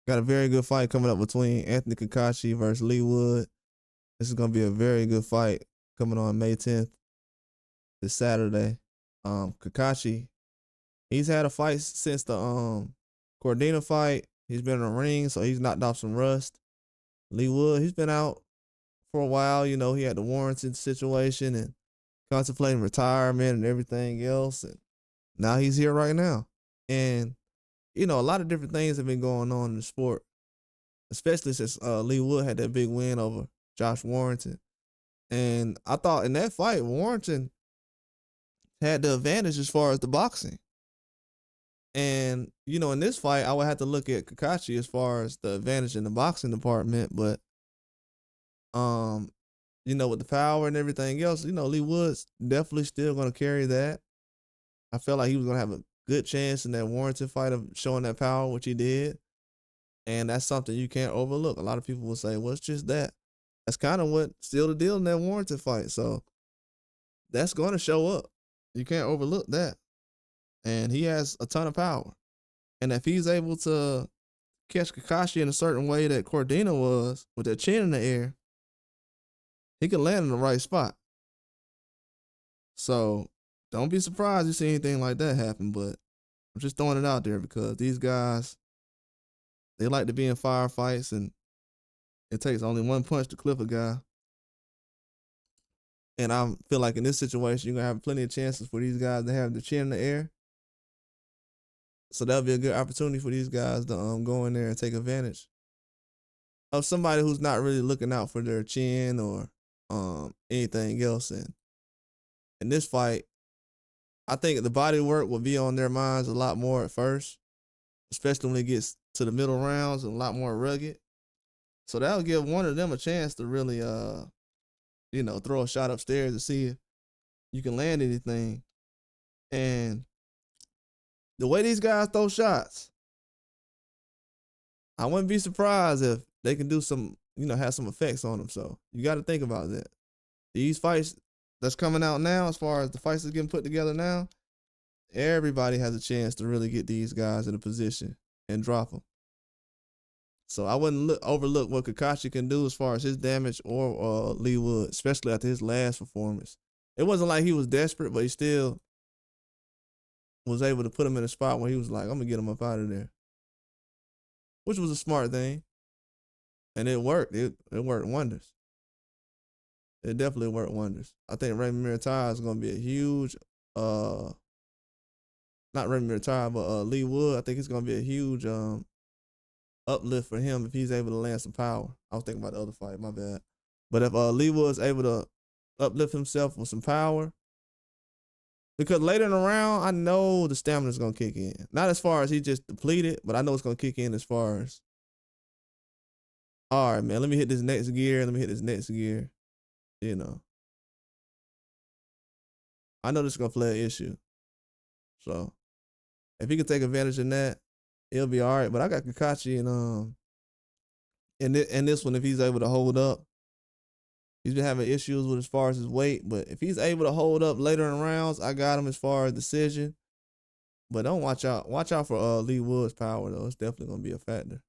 Got a very good fight coming up between Anthony Cacace versus Leigh Wood. This is gonna be a very good fight coming on May 10th, this Saturday. Cacace, he's had a fight since the Cordina fight. He's been in the ring, so he's knocked off some rust. Leigh Wood, he's been out for a while. You know, he had the Warrington situation and contemplating retirement and everything else. And now he's here right now. And, you know, a lot of different things have been going on in the sport, especially since Leigh Wood had that big win over Josh Warrington. And I thought in that fight, Warrington had the advantage as far as the boxing. And, you know, in this fight, I would have to look at Cacace as far as the advantage in the boxing department. But, you know, with the power and everything else, you know, Leigh Wood's definitely still going to carry that. I felt like he was going to have a good chance in that Warrington fight of showing that power, which he did. And that's something you can't overlook. A lot of people will say, well, it's just that. That's kind of what sealed the deal in that Warrington fight. So that's going to show up. You can't overlook that. And he has a ton of power. And if he's able to catch Cacace in a certain way that Cordina was, with that chin in the air, he can land in the right spot. So don't be surprised you see anything like that happen. But I'm just throwing it out there because these guys, they like to be in firefights, and it takes only one punch to clip a guy. And I feel like in this situation, you're going to have plenty of chances for these guys to have the chin in the air. So that'll be a good opportunity for these guys to go in there and take advantage of somebody who's not really looking out for their chin or anything else. And in this fight, I think the body work will be on their minds a lot more at first, especially when it gets to the middle rounds and a lot more rugged. So that'll give one of them a chance to really, you know, throw a shot upstairs to see if you can land anything. And the way these guys throw shots, I wouldn't be surprised if they can do some, you know, have some effects on them. So you got to think about that. These fights that's coming out now, as far as the fights that's getting put together now, everybody has a chance to really get these guys in a position and drop them. So I wouldn't overlook what Cacace can do as far as his damage or Leigh Wood, especially after his last performance. It wasn't like he was desperate, but he still was able to put him in a spot where he was like, I'm going to get him up out of there. Which was a smart thing. And it worked. It worked wonders. It definitely worked wonders. I think Remy Muirtai is going to be a huge, not Remy Muirtai, but Leigh Wood. I think it's going to be a huge uplift for him if he's able to land some power. I was thinking about the other fight, my bad. But if Leigh Wood's able to uplift himself with some power, because later in the round, I know the stamina's going to kick in. Not as far as he just depleted, but I know it's going to kick in as far as, all right, man, let me hit this next gear. Let me hit this next gear. You know. I know this is going to play an issue. So if he can take advantage of that, it'll be all right. But I got Cacace in this one, if he's able to hold up. He's been having issues with as far as his weight, but if he's able to hold up later in rounds, I got him as far as decision. But don't watch out for Leigh Wood's power though. It's definitely gonna be a factor.